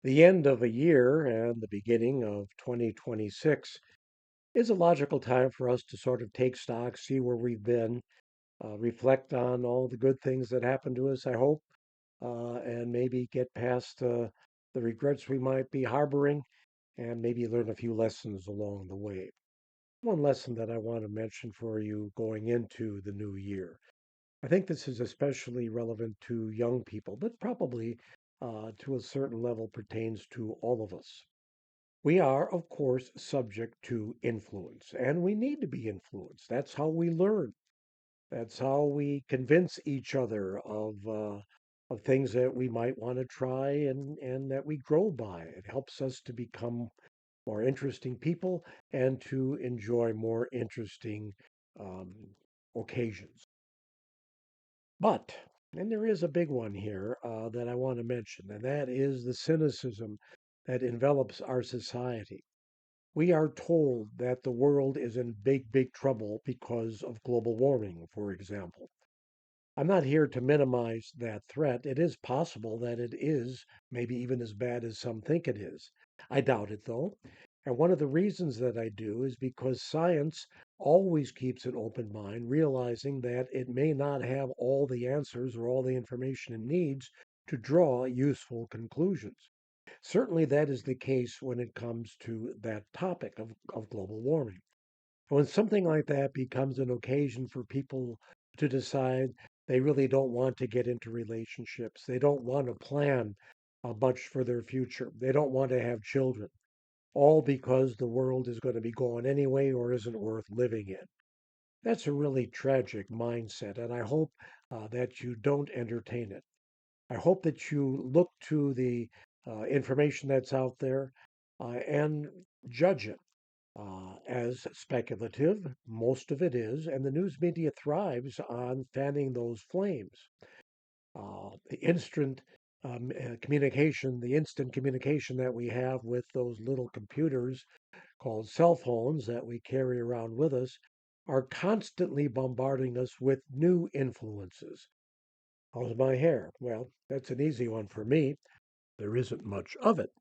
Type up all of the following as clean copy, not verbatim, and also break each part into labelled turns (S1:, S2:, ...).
S1: The end of a year and the beginning of 2026 is a logical time for us to sort of take stock, see where we've been, reflect on all the good things that happened to us, I hope, and maybe get past the regrets we might be harboring and maybe learn a few lessons along the way. One lesson that I want to mention for you going into the new year. I think this is especially relevant to young people, but probably to a certain level pertains to all of us. We are, of course, subject to influence, and we need to be influenced. That's how we learn. That's how we convince each other of things that we might want to try and that we grow by. It helps us to become more interesting people and to enjoy more interesting um, occasions. But, and there is a big one here that I want to mention, and that is the cynicism that envelops our society. We are told that the world is in big, big trouble because of global warming, for example. I'm not here to minimize that threat. It is possible that it is maybe even as bad as some think it is. I doubt it, though. And one of the reasons that I do is because science always keeps an open mind, realizing that it may not have all the answers or all the information it needs to draw useful conclusions. Certainly, that is the case when it comes to that topic of global warming. When something like that becomes an occasion for people to decide they really don't want to get into relationships, they don't want to plan much for their future, they don't want to have children, all because the world is going to be going anyway or isn't worth living in. That's a really tragic mindset, and I hope that you don't entertain it. I hope that you look to the information that's out there and judge it as speculative. Most of it is, and the news media thrives on fanning those flames. The instant communication that we have with those little computers called cell phones that we carry around with us are constantly bombarding us with new influences. How's my hair? Well, that's an easy one for me. There isn't much of it.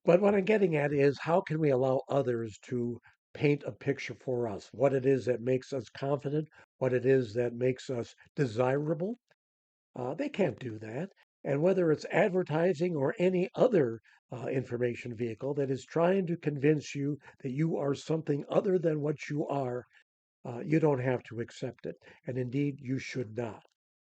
S1: But what I'm getting at is how can we allow others to paint a picture for us? What it is that makes us confident, what it is that makes us desirable. They can't do that. And whether it's advertising or any other information vehicle that is trying to convince you that you are something other than what you are, you don't have to accept it. And indeed, you should not.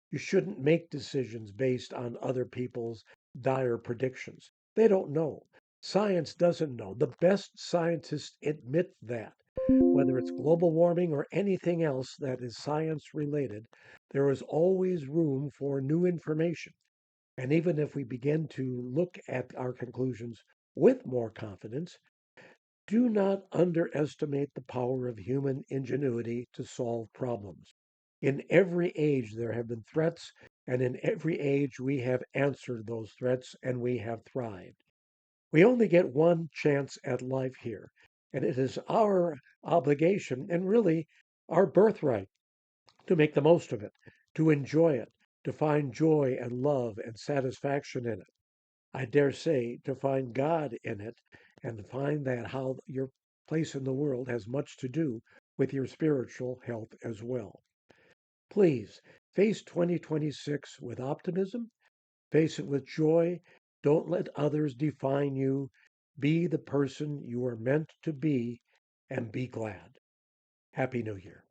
S1: You shouldn't make decisions based on other people's dire predictions. They don't know. Science doesn't know. The best scientists admit that. Whether it's global warming or anything else that is science related, there is always room for new information. And even if we begin to look at our conclusions with more confidence, do not underestimate the power of human ingenuity to solve problems. In every age, there have been threats, and in every age, we have answered those threats and we have thrived. We only get one chance at life here, and it is our obligation and really our birthright to make the most of it, to enjoy it, to find joy and love and satisfaction in it. I dare say to find God in it and to find that how your place in the world has much to do with your spiritual health as well. Please face 2026 with optimism, face it with joy. Don't let others define you. Be the person you are meant to be and be glad. Happy New Year.